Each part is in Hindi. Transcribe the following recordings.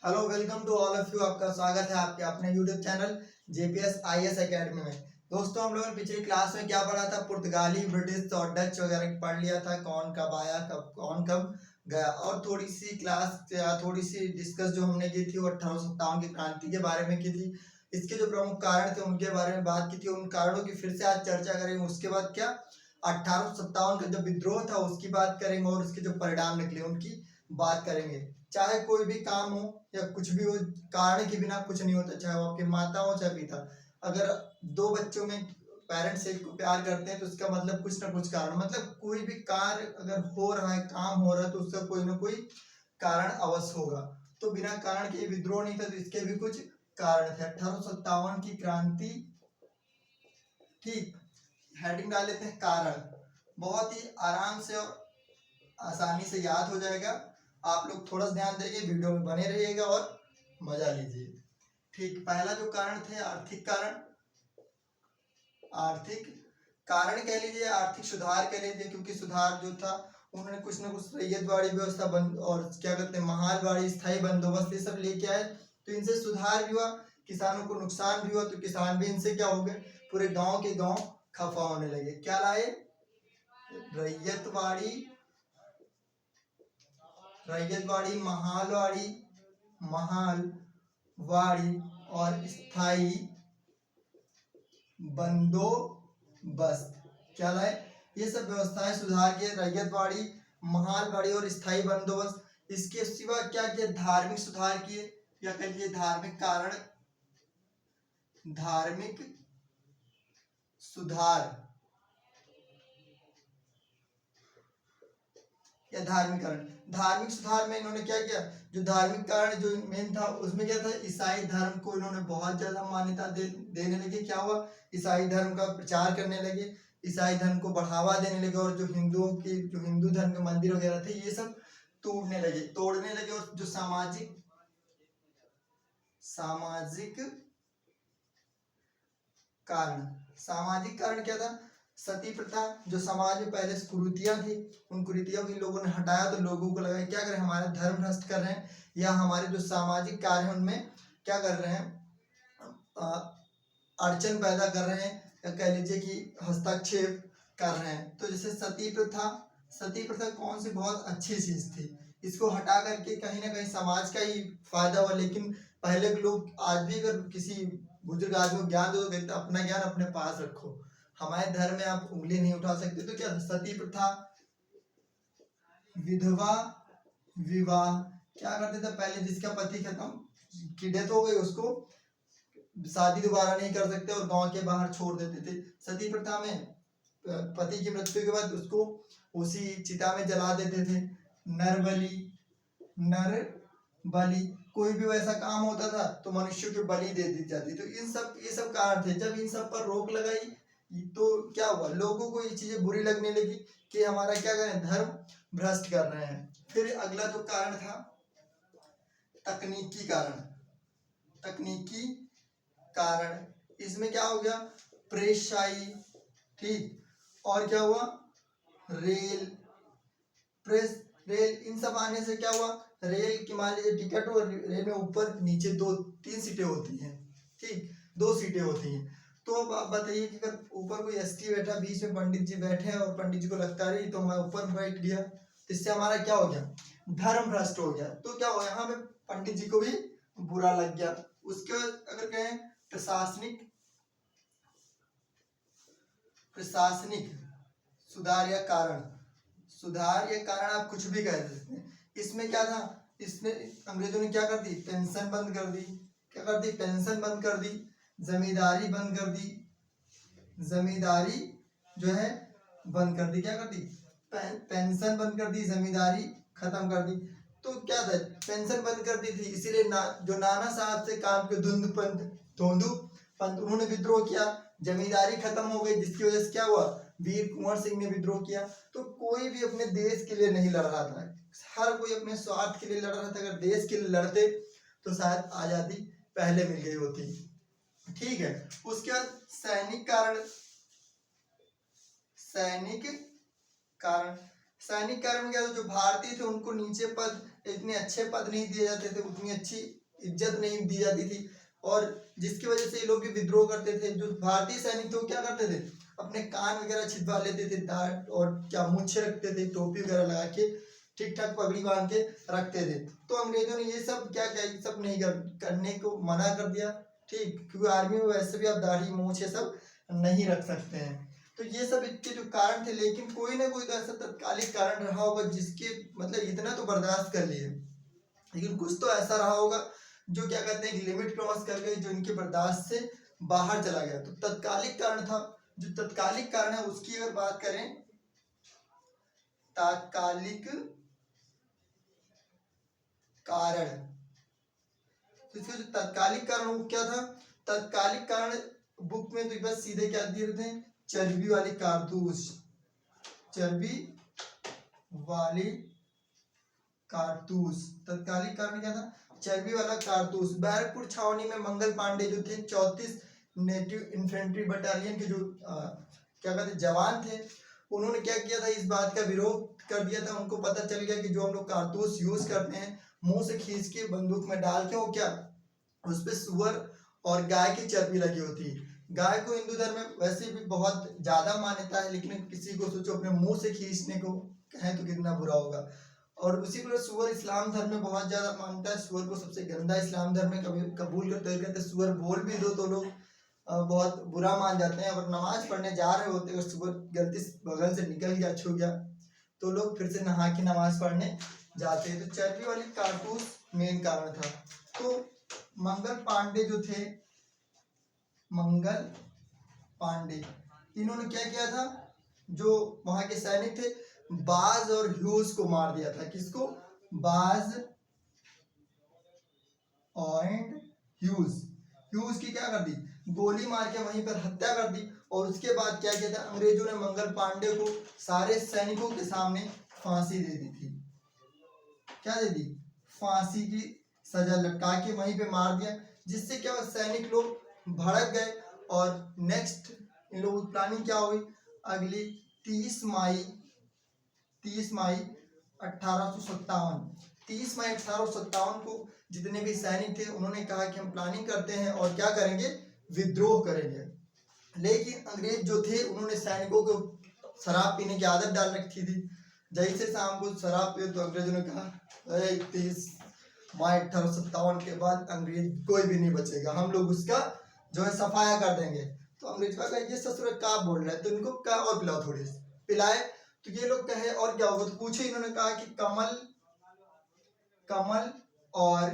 Hello welcome to all of you. आपका स्वागत है आपके अपने YouTube channel JPS IAS academy में। दोस्तों, हम लोगों ने पिछली क्लास में क्या पढ़ा था? पुर्तगाली, ब्रिटिश और डच वगैरह पढ़ लिया था। कौन कब आया, कब कौन कब गया, और थोड़ी सी थोड़ी सी डिस्कस जो हमने की थी वो 1857 की क्रांति के बारे में की थी। इसके जो प्रमुख कारण थे उनके बारे में बात की थी। उन कारणों की फिर से आज चर्चा करेंगे। उसके बाद क्या 1857 का जब विद्रोह था उसकी बात करेंगे और उसके जो परिणाम निकले उनकी बात करेंगे। चाहे कोई भी काम हो या कुछ भी हो, कारण के बिना कुछ नहीं होता। चाहे वो आपके माता हो चाहे पिता, अगर दो बच्चों में पेरेंट्स एक को प्यार करते हैं तो उसका मतलब कुछ ना कुछ कारण, मतलब कोई भी कार्य अगर हो रहा है, काम हो रहा है, तो उसका कोई ना कोई कारण अवश्य होगा। तो बिना कारण के विद्रोह नहीं था, तो इसके भी कुछ कारण थे। 1857 की क्रांति, ठीक। हेडिंग डाल लेते हैं कारण। बहुत ही आराम से और आसानी से याद हो जाएगा। आप लोग थोड़ा सा ध्यान देंगे, वीडियो में बने रहिएगा और मजा लीजिए। ठीक, पहला जो कारण थे आर्थिक कारण। आर्थिक कारण कह लीजिए, आर्थिक सुधार कह लीजिए, क्योंकि सुधार जो था उन्होंने कुछ ना कुछ रैयतवाड़ी व्यवस्था बंद और क्या कहते हैं महालवाड़ी, स्थायी बंदोबस्त, ये सब लेके आए। तो इनसे सुधार भी हुआ, किसानों को नुकसान भी हुआ, तो किसान भी इनसे क्या हो गए, पूरे गांव के गांव खफा होने लगे। क्या लाए? रैयतवाड़ी, रैयतवाड़ी, महालवाड़ी और स्थायी बंदोबस्त। क्या लाए? ये सब व्यवस्थाएं सुधार के, रैयतवाड़ी, महालवाड़ी और स्थायी बंदोबस्त। इसके सिवा क्या किया? धार्मिक सुधार किए, या कह लीजिए धार्मिक कारण, धार्मिक सुधार या धार्मिक कारण। धार्मिक सुधार में इन्होंने क्या किया? जो धार्मिक कारण जो मेन था उसमें क्या था, ईसाई धर्म को इन्होंने बहुत ज्यादा मान्यता देने लगे। क्या हुआ? ईसाई धर्म का प्रचार करने लगे, ईसाई धर्म को बढ़ावा देने लगे, और जो हिंदुओं की, जो हिंदू धर्म के मंदिर वगैरह थे, ये सब तोड़ने लगे। और जो सामाजिक कारण, सामाजिक कारण क्या था? सती प्रथा, जो समाज में पहले से कुरीतियां थी, उन कुरीतियों को लोगों ने हटाया, तो लोगों को लगा क्या करें, हमारा धर्म भ्रष्ट कर रहे हैं, या हमारे जो सामाजिक कार्य है उनमें क्या कर रहे हैं, अड़चन पैदा कर रहे हैं, या कह लीजिए कि हस्तक्षेप कर रहे हैं। तो जैसे सती प्रथा कौन सी बहुत अच्छी चीज थी, इसको हटा करके कहीं ना कहीं समाज का ही फायदा हुआ। लेकिन पहले के लोग आज भी अगर किसी बुजुर्ग आदमी को ज्ञान दो तो कहते अपना ज्ञान अपने पास रखो, हमारे धर्म में आप उंगली नहीं उठा सकते। तो क्या सती प्रथा, विधवा विवाह, क्या करते थे पहले, जिसका पति खत्म की डेथ हो गई उसको शादी दोबारा नहीं कर सकते और गांव के बाहर छोड़ देते थे। सती प्रथा में पति की मृत्यु के बाद उसको उसी चिता में जला देते थे। नर बलि, कोई भी वैसा काम होता था तो मनुष्य की बलि दे दी जाती। तो ये सब कारण थे। जब इन सब पर रोक लगाई तो क्या हुआ, लोगों को ये चीजें बुरी लगने लगी कि हमारा क्या करें, धर्म भ्रष्ट कर रहे हैं। फिर अगला जो कारण था तकनीकी कारण। तकनीकी कारण, इसमें क्या हो गया, प्रेस आई, ठीक, और क्या हुआ, रेल, इन सब आने से क्या हुआ, रेल की मान लीजिए टिकट हो, रेल में ऊपर नीचे 2-3 सीटें होती हैं, ठीक, 2 सीटें होती हैं। तो अब आप बताइए कि अगर ऊपर कोई एसटी बैठा, बीच में पंडित जी बैठे हैं और पंडित जी को लगता है तो मैं ऊपर बैठ गया, तो इससे हमारा क्या हो गया, धर्म भ्रष्ट हो गया। तो क्या हुआ, यहाँ पे पंडित जी को भी बुरा लग गया। उसके बाद अगर कहें प्रशासनिक सुधार या कारण आप कुछ भी कह सकते हैं। इसमें क्या था, इसने अंग्रेजों ने क्या कर दी, पेंशन बंद कर दी। क्या कर दी? पेंशन बंद कर दी। जमींदारी बंद कर दी, जमींदारी जो है बंद कर दी। क्या कर दी? पेंशन बंद कर दी, जमींदारी खत्म कर दी। तो क्या था, पेंशन बंद कर दी थी, इसीलिए जो नाना साहब से काम के धोंदू पंत उन्होंने विद्रोह किया, जमींदारी खत्म हो गई, जिसकी वजह से क्या हुआ, वीर कुंवर सिंह ने विद्रोह किया। तो कोई भी अपने देश के लिए नहीं लड़ रहा था, हर कोई अपने स्वार्थ के लिए लड़ रहा था। अगर देश के लिए लड़ते तो शायद आजादी पहले मिल गई होती, ठीक है। उसके बाद सैनिक कारण। सैनिक कारण में क्या था, जो भारतीय थे उनको नीचे पद इतने अच्छे पद नहीं दिए जाते थे, उतनी अच्छी इज्जत नहीं दी जाती थी, और जिसकी वजह से ये लोग भी विद्रोह करते थे। जो भारतीय सैनिक थे वो क्या करते थे, अपने कान वगैरह छिदवा लेते थे, दाढ़ और क्या मूछें रखते थे, टोपी वगैरह लगा के ठीक ठाक पगड़ी बांध के रखते थे। तो अंग्रेजों ने ये सब क्या क्या ये सब नहीं करने को मना कर दिया, ठीक, क्योंकि आर्मी में वैसे भी आप दाढ़ी मूछ ये सब नहीं रख सकते हैं। तो ये सब इसके जो कारण थे, लेकिन कोई ना कोई तो ऐसा तत्कालिक कारण रहा होगा जिसके मतलब इतना तो बर्दाश्त कर लिए, लेकिन कुछ तो ऐसा रहा होगा जो क्या कहते हैं लिमिट क्रॉस कर गई, जो इनके बर्दाश्त से बाहर चला गया। तो तत्कालिक कारण था, जो तत्कालिक कारण है उसकी अगर बात करें, तात्कालिक कारण, तो इसका जो तत्कालिक कारण वो क्या था, तत्कालिक कारण बुक में तो बस सीधे क्या दिए थे, चर्बी वाली कारतूस, चर्बी वाली कारतूस। तत्कालिक कारण क्या था, चर्बी वाला कारतूस। बैरकपुर छावनी में मंगल पांडे जो थे 34 नेटिव इन्फेंट्री बटालियन के जो क्या कहते जवान थे, उन्होंने क्या किया था, इस बात का विरोध कर दिया था। उनको पता चल गया कि जो हम लोग कारतूस यूज करते हैं मुंह से खींच के बंदूक में डाल के, वो क्या उस पे सुअर और गाय की चर्बी लगी होती है। गाय को हिंदू धर्म में वैसे भी बहुत ज्यादा मान्यता है, लेकिन किसी को सोचो अपने मुंह से खींचने को कहें तो कितना बुरा होगा। और उसी प्रकार सुअर इस्लाम धर्म में बहुत ज्यादा मानता है, सुअर को सबसे गंदा इस्लाम धर्म में कभी कबूल करते हुए कहते सुअर बोल भी दो तो लोग बहुत बुरा मान जाते हैं। अगर नमाज पढ़ने जा रहे होते अगर सुअर गलती से बगल से निकल गया, छू गया, तो लोग फिर से नहा के नमाज पढ़ने जाते हैं। तो चर्बी वाली कारतूस मेन कारण था। तो मंगल पांडे जो थे, मंगल पांडे, इन्होंने क्या किया था, जो वहां के सैनिक थे बाज और ह्यूज को मार दिया था। किसको, बाज एंड ह्यूज, ह्यूज की क्या कर दी, गोली मार के वहीं पर हत्या कर दी। और उसके बाद क्या किया था, अंग्रेजों ने मंगल पांडे को सारे सैनिकों के सामने फांसी दे दी थी। क्या दे दी, फांसी की सजा लटका के वहीं पे मार दिया, जिससे क्या हुआ सैनिक लोग भड़क गए। और नेक्स्ट इन लोगों की प्लानिंग क्या हुई, अगली 30 मई 1857, 30 मई 1857 को जितने भी सैनिक थे उन्होंने कहा कि हम प्लानिंग करते हैं और क्या करेंगे, विद्रोह करेंगे। लेकिन अंग्रेज जो थे उन्होंने सैनिकों को शराब पीने की आदत डाल रखी थी। जैसे शाम को शराब पिए तो अंग्रेजों ने कहा 30 मई 1857 के बाद अंग्रेज कोई भी नहीं बचेगा, हम लोग उसका जो है सफाया कर देंगे। तो अंग्रेज का ये ससुर का बोल रहा है, तो इनको क्या और पिलाओ, थोड़ी पिलाए। तो ये लोग कहे और क्या होगा, तो पूछे, इन्होंने कहा कि कमल, कमल और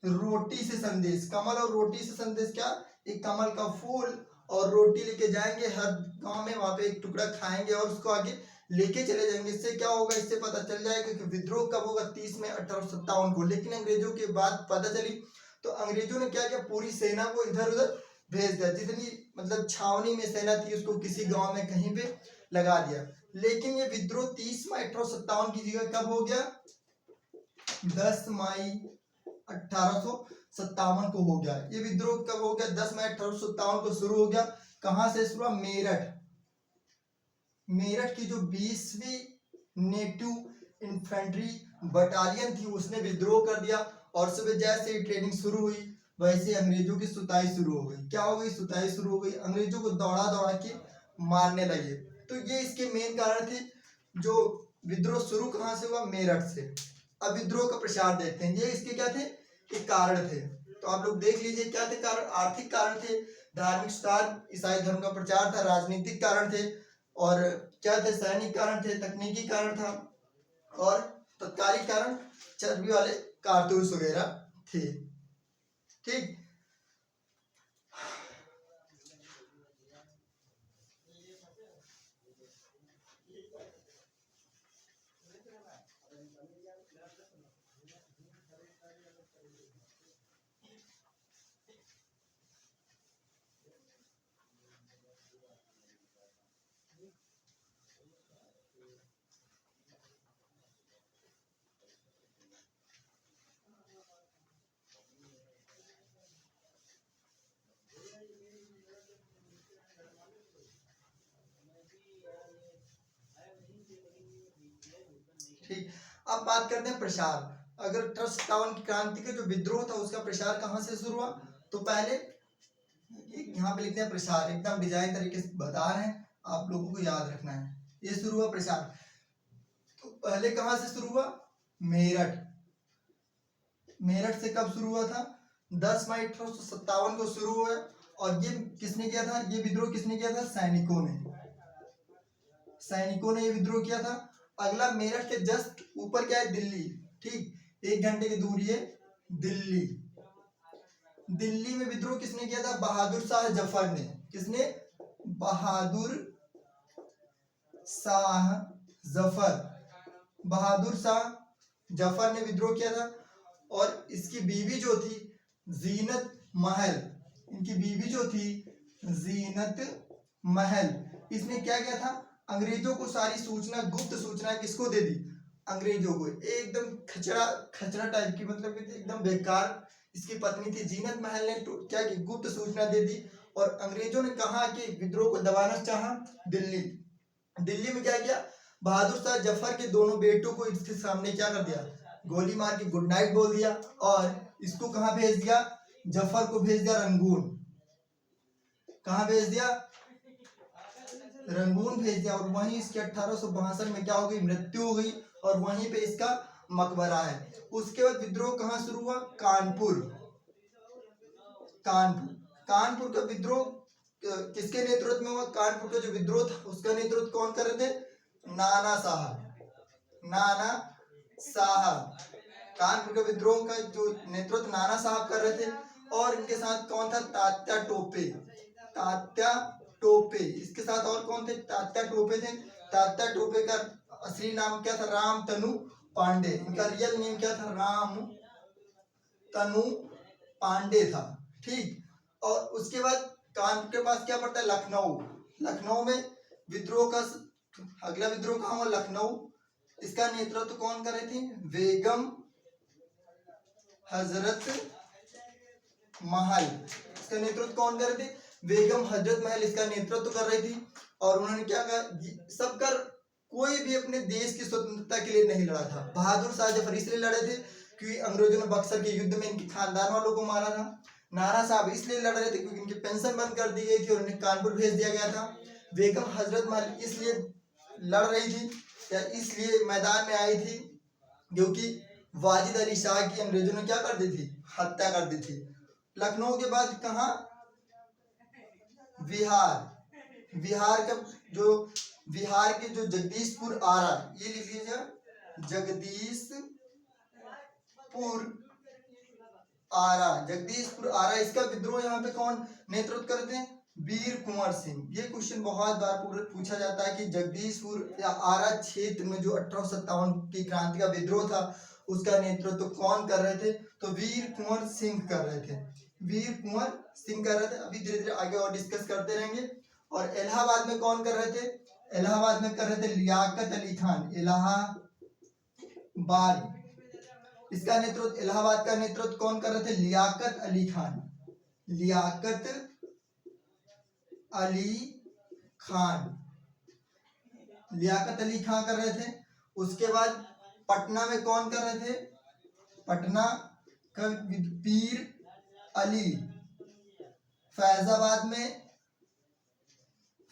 रोटी से संदेश। कमल और रोटी से संदेश क्या, एक कमल का फूल और रोटी लेके जाएंगे हर गांव में, वहां पे एक टुकड़ा खाएंगे और उसको आगे लेके चले जाएंगे। इससे क्या होगा, इससे पता चल जाएगा कि विद्रोह कब होगा, 30 मई 1857 को। लेकिन अंग्रेजों के बात पता चली तो अंग्रेजों ने क्या किया, पूरी सेना को इधर उधर भेज दिया, जितनी मतलब छावनी में सेना थी उसको किसी गांव में कहीं पे लगा दिया। लेकिन ये विद्रोह 30 मई 1857 की जगह कब हो गया, 10 मई 1857 को हो गया। ये विद्रोह कब हो गया, 10 मई 1857 को शुरू हो गया। कहां से शुरू हुआ, मेरठ, मेरठ की जो 20वीं नेटिव इन्फेंट्री बटालियन थी उसने विद्रोह कर दिया। और सुबह जैसे ही ट्रेनिंग शुरू हुई वैसे अंग्रेजों की सुताई शुरू हो गई। क्या हो गई, सुताई शुरू हो गई, अंग्रेजों को दौड़ा दौड़ा के मारने लगे। तो ये इसके मेन कारण थे। जो विद्रोह शुरू कहां से हुआ, मेरठ से। अब विद्रोह का प्रचार देखते हैं, ये इसके क्या थे, एक कारण थे। तो आप लोग देख लीजिए क्या थे कारण, आर्थिक कारण थे, धार्मिक सुधार, ईसाई धर्म का प्रचार था, राजनीतिक कारण थे, और क्या थे, सैनिक कारण थे, तकनीकी कारण था, और तत्कालिक कारण चर्बी वाले कारतूस वगैरह थे। ठीक, अब बात करते हैं प्रसार। अगर 1857 की क्रांति का जो विद्रोह था उसका प्रसार कहाँ से शुरू हुआ, तो पहले यहाँ पे लिखते हैं प्रसार, एकदम डिजाइन तरीके से बता रहे हैं, आप लोगों को याद रखना है। ये शुरू हुआ प्रसार, तो पहले कहाँ से शुरू हुआ, मेरठ। मेरठ से कब शुरू हुआ था, 10 मई 1857 को शुरू हुआ। और ये किसने किया था, ये विद्रोह किसने किया था, सैनिकों ने। सैनिकों ने ये विद्रोह किया था। अगला मेरठ के जस्ट ऊपर क्या है, दिल्ली, ठीक, 1 घंटे की दूरी है दिल्ली। दिल्ली में विद्रोह किसने किया था, बहादुर शाह जफर ने। किसने, बहादुर शाह जफर, बहादुर शाह जफर ने विद्रोह किया था। और इसकी बीवी जो थी जीनत महल, इनकी बीवी जो थी जीनत महल, इसने क्या किया था, अंग्रेजों को सारी सूचना, गुप्त सूचना किसको दे दी, अंग्रेजों को। एकदम खचड़ा खचड़ा टाइप की, मतलब एकदम बेकार इसकी पत्नी थी जीनत महल ने क्या की, गुप्त सूचना दे दी। और अंग्रेजों ने कहा कि विद्रोह को दबाना चाहा दिल्ली। दिल्ली में क्या किया, बहादुर शाह जफर के दोनों बेटों को इसके सामने क्या कर दिया, गोली मार के गुड नाइट बोल दिया। और इसको कहाँ भेज दिया, जफर को भेज दिया रंगून। कहाँ भेज दिया, रंगून भेज दिया। और वहीं इसके 1862 में क्या हो गई, मृत्यु हो गई। और वहीं पे इसका मकबरा है। उसके बाद विद्रोह कहाँ शुरू हुआ, कानपुर। कानपुर, कानपुर का विद्रोह किसके नेतृत्व में हुआ, कानपुर का जो विद्रोह था उसका नेतृत्व कौन कर रहे थे, नाना साहब। नाना साहब, कानपुर के विद्रोह का जो नेतृत्व नाना साहब कर रहे थे। और इनके साथ कौन था, तात्या टोपे। तात्या टोपे, इसके साथ और कौन थे, तात्या टोपे थे। तात्या टोपे का असली नाम क्या था, राम तनु पांडे। इनका रियल नेम क्या था, राम तनु पांडे था, ठीक। और उसके बाद कानपुर के पास क्या पड़ता है, लखनऊ। लखनऊ में विद्रोह का अगला विद्रोह कहाँ हुआ, लखनऊ। इसका नेतृत्व कौन कर रही थी, बेगम हजरत महल। इसका नेतृत्व कौन कर रही थी, बेगम हजरत महल इसका नेतृत्व कर रही थी। और उन्होंने क्या कहा, सब कर, कोई भी अपने देश की स्वतंत्रता के लिए नहीं लड़ा था। बहादुर शाह जफर इसलिए लड़े थे क्योंकि अंग्रेजों ने बक्सर के युद्ध में इनके खानदान वालों को मारा था। नाना साहब इसलिए लड़ रहे थे क्योंकि इनकी पेंशन बंद कर दी गई थी और उन्हें कानपुर भेज दिया गया था। बेगम हजरत महल इसलिए लड़ रही थी या इसलिए मैदान में आई थी क्योंकि वाजिद अली शाह की अंग्रेजों ने क्या कर दी थी, हत्या कर दी थी। लखनऊ के बाद कहाँ, बिहार। बिहार का जो, बिहार के जो जगदीशपुर आरा, ये लिख लीजिए, जगदीशपुर आरा, जगदीशपुर आरा। इसका विद्रोह यहाँ पे कौन नेतृत्व करते हैं, वीर कुंवर सिंह। ये क्वेश्चन बहुत बार पूछा जाता है कि जगदीशपुर या आरा क्षेत्र में जो 1857 की क्रांति का विद्रोह था उसका नेतृत्व कौन कर रहे थे, तो वीर कुंवर सिंह कर रहे थे। वीर कुंवर सिंह कर रहे थे। अभी धीरे धीरे आगे और डिस्कस करते रहेंगे। और इलाहाबाद में कौन कर रहे थे, इलाहाबाद में कर रहे थे लियाकत अली खान। इलाहाबाद, इसका नेतृत्व, इलाहाबाद का नेतृत्व कौन कर रहे थे, लियाकत अली खान। लियाकत अली खान, लियाकत अली खान कर रहे थे। उसके बाद पटना में कौन कर रहे थे, पटना का पीर अली। फैजाबाद में,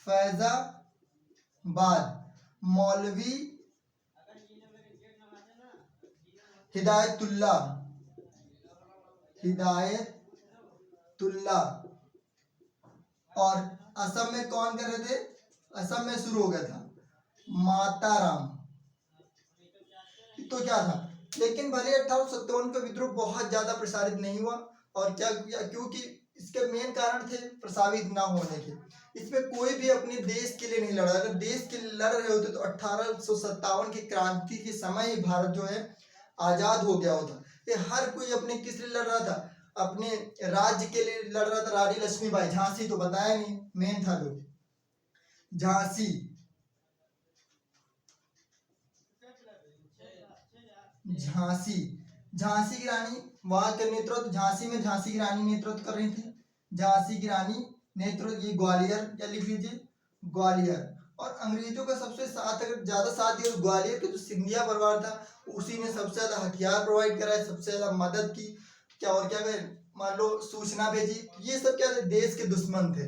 फैजाबाद मौलवी हिदायतुल्लाह। और असम में कौन कर रहे थे, असम में शुरू हो गया था माताराम। तो क्या था, लेकिन भले 1857 का विद्रोह बहुत ज्यादा प्रसारित नहीं हुआ। और क्या, क्योंकि इसके मेन कारण थे प्रसारित ना होने के। इसमें कोई भी अपने देश के लिए नहीं लड़ा। अगर देश के लिए लड़ रहे होते तो 1857 की क्रांति के समय ही भारत जो है आजाद हो गया होता। ये हर कोई अपने किस लिए लड़ रहा था, अपने राज्य के लिए लड़ रहा था। रानी लक्ष्मीबाई, झांसी तो बताया नहीं, मेन था जो झांसी। झांसी की रानी, वहां का नेतृत्व झांसी में झांसी की रानी नेतृत्व कर रही थी। झांसी की रानी नेतृत्व, ये ग्वालियर, क्या लिख लीजिए, ग्वालियर। और अंग्रेजों का सबसे साथ अगर ज्यादा साथ दिया तो ग्वालियर के जो सिंधिया परिवार था उसी ने सबसे ज्यादा हथियार प्रोवाइड कराए, सबसे ज्यादा मदद की। क्या और क्या करें, मान लो सूचना भेजी, ये सब क्या थे, देश के दुश्मन थे।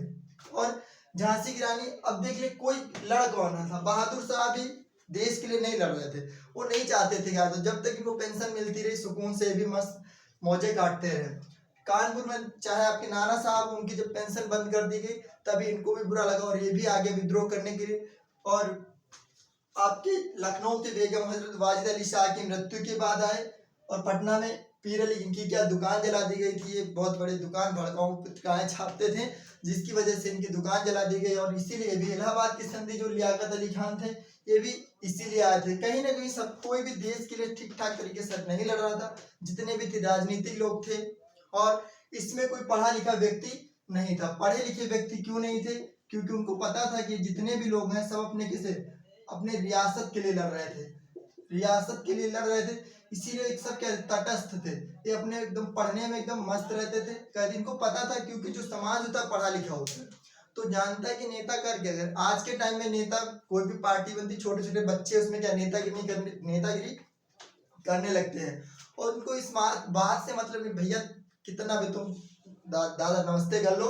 और झांसी की रानी, अब देख ले कोई लड़ कौन रहा था, बहादुर शाह भी देश के लिए नहीं लड़ रहे थे, वो नहीं चाहते थे क्या, तो जब तक इनको पेंशन मिलती रही सुकून से भी मस्त मौजे काटते रहे। कानपुर में चाहे आपके नाना साहब, उनकी जब पेंशन बंद कर दी गई तभी इनको भी बुरा लगा और ये भी आगे विद्रोह करने के लिए। और आपके लखनऊ के बेगम हजरत वाजिद अली शाह की मृत्यु के बाद आए और पटना में पीर अली, इनकी क्या दुकान जला दी गई थी, ये बहुत बड़े दुकान भड़काऊ पत्रिकाएं छापते थे जिसकी वजह से इनकी दुकान जला दी गई। और इसीलिए भी इलाहाबाद के संधि जो लियाकत अली खान थे ये भी इसीलिए आए थे। कहीं ना कहीं सब कोई भी देश के लिए ठीक ठाक तरीके से नहीं लड़ रहा था, जितने भी थे राजनीतिक लोग थे। और इसमें कोई पढ़ा लिखा व्यक्ति नहीं था। पढ़े लिखे व्यक्ति क्यों नहीं थे, क्योंकि उनको पता था कि जितने भी लोग हैं सब अपने किसे, अपने रियासत के लिए लड़ रहे थे, रियासत के लिए लड़ रहे थे, इसीलिए एक सब क्या तटस्थ थे, ये अपने एकदम पढ़ने में एकदम मस्त रहते थे। कहते इनको पता था, क्योंकि जो समाज होता है पढ़ा लिखा होता है तो जानता है कि नेता कर क्या। अगर आज के टाइम में नेता कोई भी पार्टी बनती, छोटे छोटे बच्चे उसमें क्या नेतागिरी करने लगते हैं और उनको इस बात से मतलब नहीं, भैया कितना भी तुम दादा नमस्ते कर लो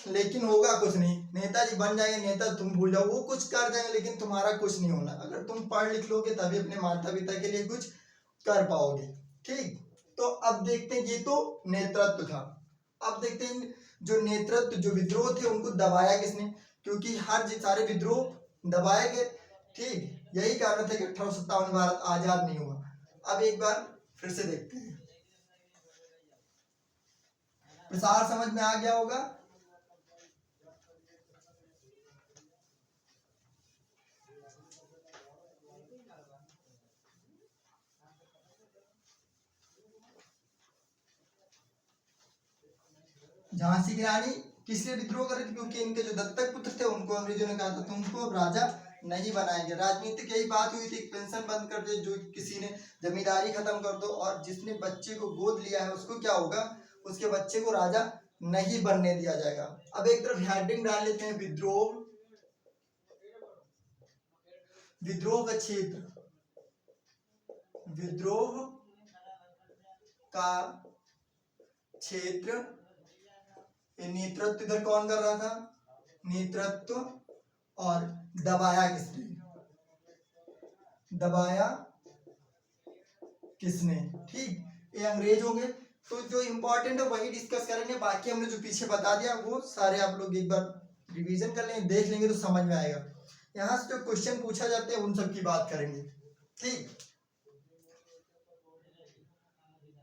लेकिन होगा कुछ नहीं। नेताजी बन जाएंगे, नेता तुम भूल जाओ, वो कुछ कर जाएंगे लेकिन तुम्हारा कुछ नहीं होना। अगर तुम पढ़ लिख लोगे तभी अपने माता पिता के लिए कुछ कर पाओगे। ठीक, तो अब देखते हैं, ये तो नेतृत्व था। अब देखते हैं जो नेतृत्व, जो विद्रोह थे उनको दबाया किसने, क्योंकि हर सारे विद्रोह दबाए गए। ठीक, यही कारण था कि 1857 में भारत आजाद नहीं हुआ। अब एक बार फिर से देखते हैं, प्रसार समझ में आ गया होगा। झांसी की रानी किस लिए विद्रोह कर रही थी, क्योंकि इनके जो दत्तक पुत्र थे उनको अंग्रेजों ने कहा था तुमको अब राजा नहीं बनाएंगे। राजनीतिक यही बात हुई थी, पेंशन बंद कर दे, जो किसी ने जमींदारी खत्म कर दो, और जिसने बच्चे को गोद लिया है उसको क्या होगा, उसके बच्चे को राजा नहीं बनने दिया जाएगा। अब एक तरफ हेडिंग डाल लेते हैं, विद्रोह, विद्रोह का क्षेत्र, विद्रोह का क्षेत्र। नेतृत्व इधर कौन कर रहा था, नेतृत्व, और दबाया किसने, दबाया किसने। ठीक, ये अंग्रेज होंगे। तो जो इंपॉर्टेंट है वही डिस्कस करेंगे, बाकी हमने जो पीछे बता दिया वो सारे आप लोग एक बार रिवीजन कर लेंगे, देख लेंगे तो समझ में आएगा। यहाँ से जो क्वेश्चन पूछा जाते हैं उन सब की बात करेंगे। ठीक,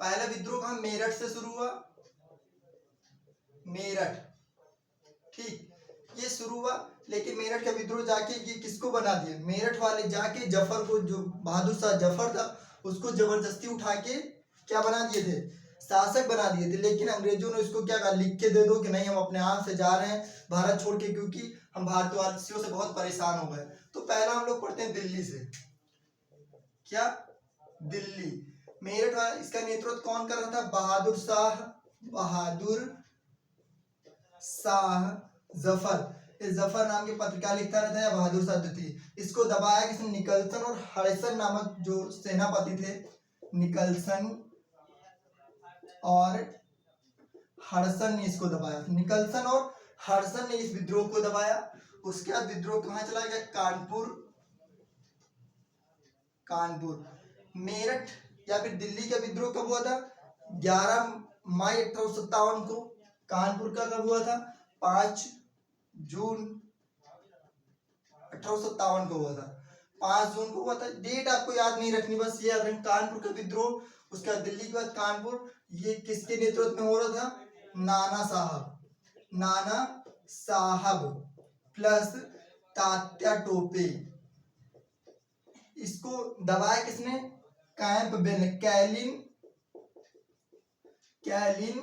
पहला विद्रोह कहाँ, मेरठ से शुरू हुआ, मेरठ। ठीक, ये शुरू हुआ, लेकिन मेरठ का विद्रोह जाके ये किसको बना दिया, मेरठ वाले जाके जफर को, जो बहादुर शाह जफर था उसको जबरदस्ती उठा के क्या बना दिए थे, शासक बना दिए थे। लेकिन अंग्रेजों ने उसको क्या कहा, लिख के दे दो कि नहीं हम अपने आप से जा रहे हैं भारत छोड़ के, क्योंकि हम भारतवासियों से बहुत परेशान हो गए। तो पहला हम लोग पढ़ते हैं दिल्ली से, क्या, दिल्ली। मेरठ वाला, इसका नेतृत्व कौन कर रहा था, बहादुर शाह, बहादुर शाह जफर। इस जफर नाम की पत्रिका लिखता रहता है, बहादुर शाह द्वितीय। इसको दबाया किसने, निकलसन और हरिसन नामक जो सेनापति थे, निकलसन और हड़सन ने इसको दबाया। निकलसन और हड़सन ने इस विद्रोह को दबाया। उसके बाद विद्रोह कहाँ चला गया, कानपुर, कानपुर। मेरठ या फिर दिल्ली का विद्रोह कब हुआ था, 11 मई 1857 को। कानपुर का कब हुआ था, 5 जून 1857 को हुआ था, 5 जून को हुआ था। डेट आपको याद नहीं रखनी, बस ये याद रखना, कानपुर का विद्रोह, उसका दिल्ली के बाद कानपुर। ये किसके नेतृत्व में हो रहा था, नाना साहब, नाना साहब प्लस तात्या टोपे। इसको दबाया किसने, कैंपबेल, कैलिन, कैलिन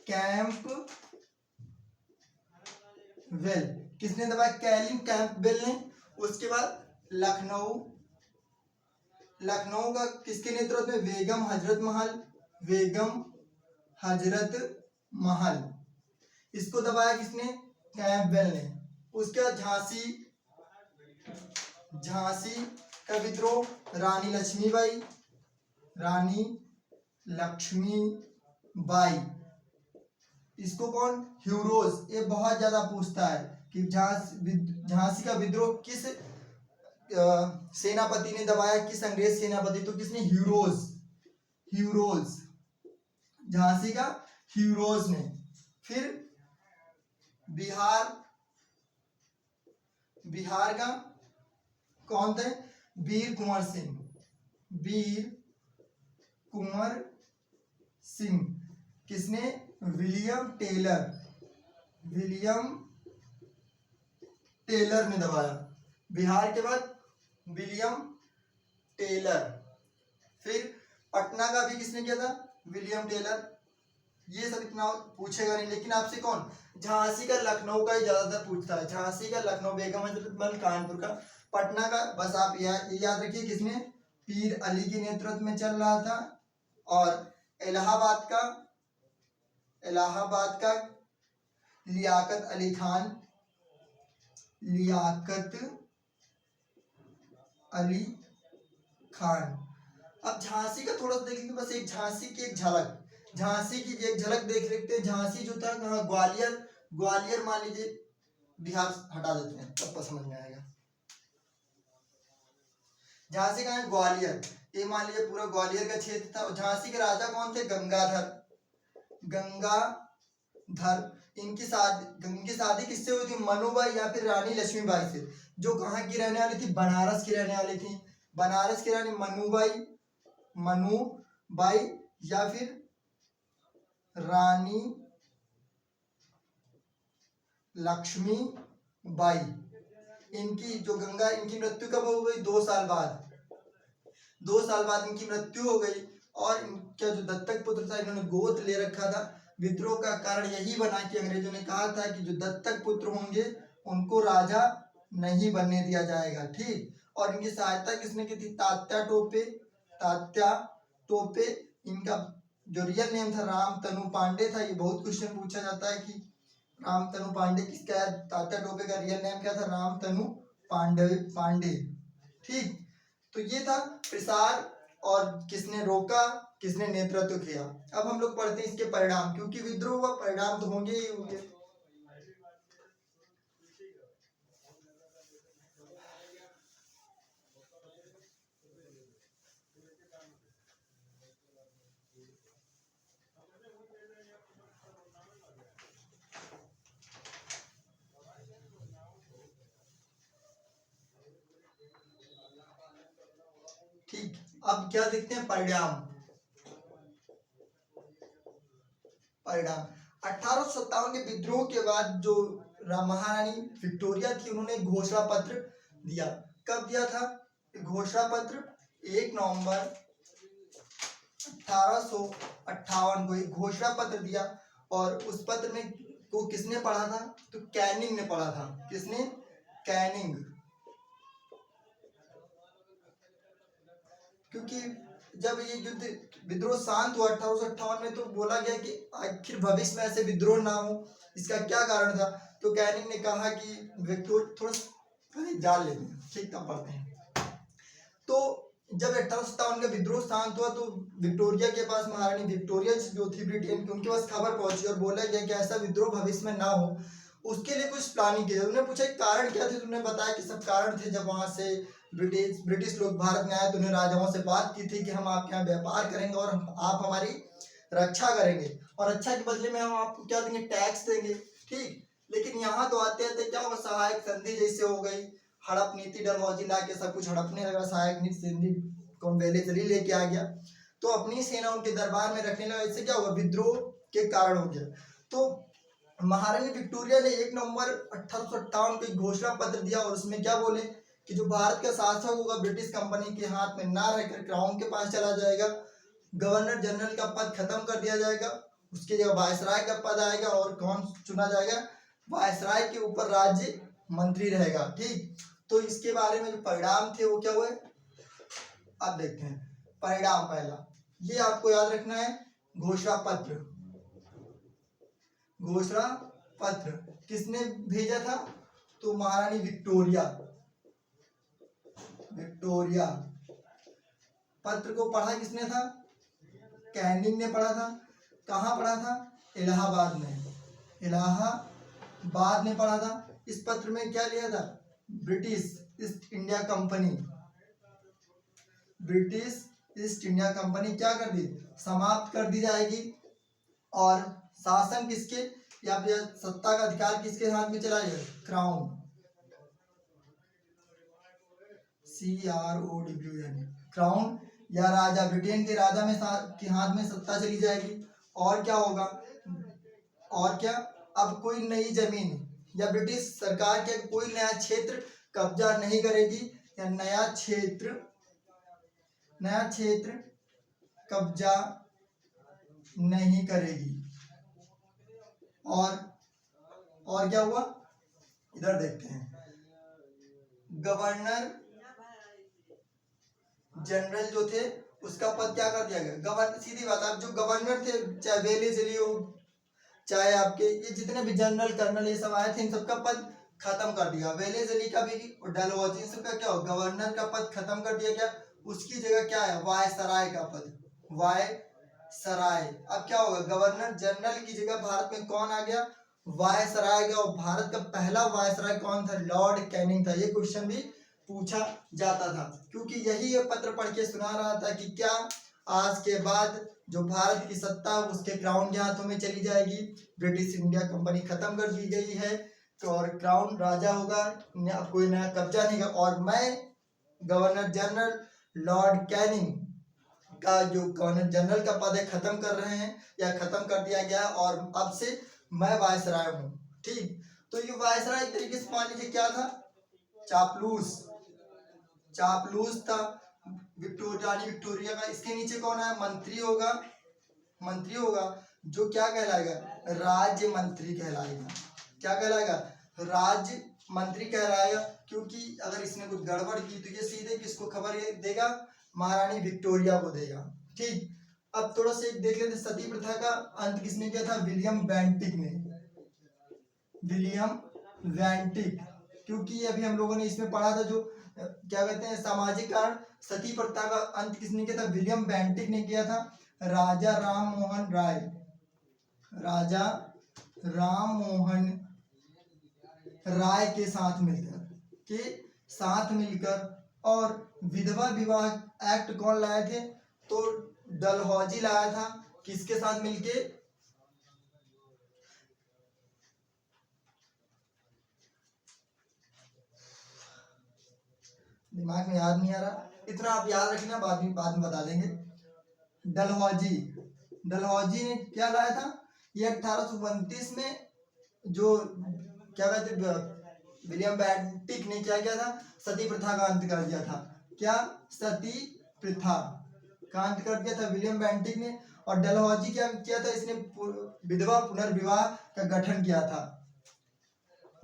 कैंपबेल। किसने दबाया, कैलिन कैंपबेल ने। उसके बाद लखनऊ, लखनऊ का किसके नेतृत्व में, बेगम हजरत महल, बेगम हजरत महल। इसको दबाया किसने, कैंपबेल ने। उसके बाद झांसी का विद्रोह, रानी लक्ष्मीबाई, इसको कौन, हीरोज, ये बहुत ज्यादा पूछता है कि झांसी का विद्रोह किस सेनापति ने दबाया, किस अंग्रेज सेनापति, तो किसने, हीरोज, झांसी का हीरोज ने। फिर बिहार का कौन थे, वीर कुंवर सिंह, किसने, विलियम टेलर ने दबाया। बिहार के बाद विलियम टेलर। फिर पटना का भी किसने किया था, विलियम टेलर। ये सब इतना पूछेगा नहीं, लेकिन आपसे कौन, झांसी का लखनऊ का ही ज्यादातर पूछता है, झांसी का लखनऊ, बेगम हजरत कानपुर का। पटना का बस आप ये याद रखिए, किसने, पीर अली के नेतृत्व में चल रहा था। और इलाहाबाद का लियाकत अली खान। अब झांसी का थोड़ा देख लेंगे, बस एक झांसी की एक झलक देख लेते हैं। झांसी जो था कहाँ, ग्वालियर मान लीजिए, बिहार हटा देते हैं तब समझ में आएगा। झांसी कहाँ है, ग्वालियर, ये मान लीजिए पूरा ग्वालियर का क्षेत्र था। झांसी के राजा कौन थे, गंगाधर। इनकी शादी किससे हुई थी, मनुबाई या फिर रानी लक्ष्मीबाई से, जो कहाँ की रहने वाली थी, बनारस की रहने वाली थी। बनारस की रानी मनुबाई या फिर रानी लक्ष्मीबाई। इनकी जो इनकी मृत्यु कब हो गई, 2 साल बाद इनकी मृत्यु हो गई। और इनका जो दत्तक पुत्र था, इन्होंने गोद ले रखा था। विद्रोह का कारण यही बना कि अंग्रेजों ने कहा था कि जो दत्तक पुत्र होंगे उनको राजा नहीं बनने दिया जाएगा, ठीक। और इनकी सहायता किसने की थी, तात्या टोपे। इनका जो रियल नेम था रामतनु पांडे था। ये बहुत क्वेश्चन पूछा जाता है कि रामतनु पांडे किसका है, तात्या टोपे का रियल नेम क्या था, रामतनु पांडे, ठीक। तो ये था प्रसार, और किसने रोका, किसने नेतृत्व किया। अब हम लोग पढ़ते हैं इसके परिणाम, क्योंकि विद्रोह का परिणाम तो होंगे ही होंगे। ठीक, अब क्या देखते हैं, परिणाम। 1857 के विद्रोह के बाद जो महारानी विक्टोरिया थी, उन्होंने घोषणा पत्र दिया। कब दिया था घोषणा पत्र, 1 नवंबर 1858 को एक घोषणा पत्र दिया। और उस पत्र में को किसने पढ़ा था, तो कैनिंग ने पढ़ा था। किसने, कैनिंग। क्योंकि जब ये युद्ध विद्रोह शांत हुआ 1858 में, तो बोला गया कि आखिर भविष्य में ऐसे विद्रोह ना हो, इसका क्या कारण था। तो कैनिंग ने कहा कि विक्टोरिया, थोड़ा जान लेते हैं, ठीक, तब पढ़ते हैं। तो जब 1857 का विद्रोह शांत हुआ, तो विक्टोरिया के पास, महारानी विक्टोरिया जो थी ब्रिटेन की, उनके पास खबर पहुंची और बोला गया कि ऐसा विद्रोह भविष्य में ना हो, उसके लिए कुछ प्लानिंग की। उन्होंने पूछा कारण क्या थे, उन्होंने बताया कि सब कारण थे। जब वहां से ब्रिटिश लोग भारत में आए, तो उन्होंने राजाओं से बात की थी कि हम आपके यहाँ व्यापार करेंगे और आप हमारी रक्षा करेंगे, और रक्षा के बदले में हम आपको क्या देंगे, टैक्स देंगे, ठीक। लेकिन यहाँ तो आते आते क्या हुआ, सहायक संधि जैसे हो गई, हड़प नीति, डलहौजी ला के सब कुछ हड़पने लगा। सहायक नीति कॉम्बेलेचली लेके आ गया, तो अपनी सेना उनके दरबार में रखने लगा। इससे क्या हुआ, विद्रोह के कारण हो गया। तो महारानी विक्टोरिया ने 1 नवंबर 1857 को एक घोषणा पत्र दिया, और उसमें क्या बोले कि जो भारत का शासक होगा ब्रिटिश कंपनी के हाथ में ना रहकर क्राउन के पास चला जाएगा। गवर्नर जनरल का पद खत्म कर दिया जाएगा, उसके जगह वायसराय का पद आएगा। और कौन चुना जाएगा, वायसराय के ऊपर राज्य मंत्री रहेगा, ठीक। तो इसके बारे में जो परिणाम थे वो क्या हुए, अब देखते हैं। परिणाम पहला, ये आपको याद रखना है, घोषणा पत्र किसने भेजा था, तो तो महारानी विक्टोरिया, विक्टोरिया। पत्र को पढ़ा किसने था? कैनिंग ने पढ़ा था। कहाँ पढ़ा था? इलाहाबाद में, इलाहाबाद में पढ़ा था। इस पत्र में क्या लिया था? British east India company, British east India company क्या कर दी? समाप्त कर दी जाएगी। और शासन किसके या फिर सत्ता का अधिकार किसके हाथ में चला जाएगा? क्राउन, CROWN, क्राउन या राजा, ब्रिटेन के राजा में के हाथ में सत्ता चली जाएगी। और क्या होगा? और क्या? अब कोई नई जमीन या ब्रिटिश सरकार के कोई नया क्षेत्र कब्जा नहीं करेगी या नया क्षेत्र कब्जा नहीं करेगी। और क्या हुआ? इधर देखते हैं। गवर्नर जनरल जो थे उसका पद क्या कर दिया गया? गवर्नर, सीधी बात, आप जो गवर्नर थे, चाहे वेलेस्ली हो, चाहे आपके ये जितने भी जनरल कर्नल ये सब आए थे, इन सबका पद खत्म कर दिया। वेलेस्ली का भी और डलहौजी, इन सबका क्या हो? गवर्नर का पद खत्म कर दिया गया। उसकी जगह क्या है? वायसराय का पद, वायसराय। अब क्या होगा? गवर्नर जनरल की जगह भारत में कौन आ गया? वायसराय गया। और भारत का पहला वायसराय कौन था? लॉर्ड कैनिंग था। ये क्वेश्चन भी पूछा जाता था, क्योंकि यही ये पत्र पढ़ के सुना रहा था कि क्या आज के बाद जो भारत की सत्ता उसके क्राउन के हाथों में चली जाएगी, ब्रिटिश इंडिया कंपनी खत्म कर दी गई है, तो और क्राउन राजा होगा, कोई नया कब्जा नहीं होगा। और मैं गवर्नर जनरल लॉर्ड कैनिंग का जो गवर्नर जनरल का पद है खत्म कर रहे हैं या खत्म कर दिया गया, और अब से मैं वायसराय हूँ। ठीक, तो ये वायसराय एक तरीके से मान लीजिए क्या था? चापलूस था। रानी विक्टोरिया का इसके नीचे कौन है? मंत्री होगा, जो क्या कहलाएगा? राज्य मंत्री कहलाएगा। क्या कहलाएगा? राज्य मंत्री कहलाएगा। क्योंकि अगर इसने कुछ गड़बड़ की तो ये सीधे किसको खबर देगा? महारानी विक्टोरिया को देगा। ठीक, अब थोड़ा सा एक देख लेते, सती प्रथा का अंत किसने किया था? विलियम बेंटिक ने, विलियम बेंटिक। क्योंकि अभी हम लोगों ने इसमें पढ़ा था जो क्या कहते हैं सामाजिक कारण, सती प्रथा का अंत किसने किया था? विलियम बेंटिक ने किया था। राजा राम मोहन राय के साथ मिलकर और विधवा विवाह एक्ट कौन लाए थे? तो डलहौजी लाया था। किसके साथ मिलके? दिमाग में याद नहीं आ रहा, इतना आप याद रखना, बाद में बता देंगे। डलहौजी ने क्या लाया था? ये 1829 में जो क्या कहते विलियम बेंटिक ने क्या किया था? सती प्रथा का अंत कर दिया था। क्या? सती प्रथा का अंत कर दिया था विलियम बेंटिक ने। और डलहौजी क्या किया था? इसने विधवा पुनर्विवाह का गठन किया था।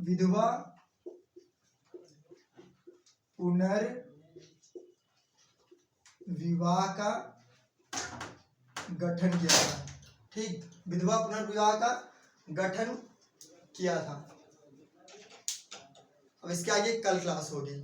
विधवा पुनर्विवाह का गठन किया था। ठीक, विधवा पुनर्विवाह का गठन किया था। अब इसके आगे कल क्लास होगी।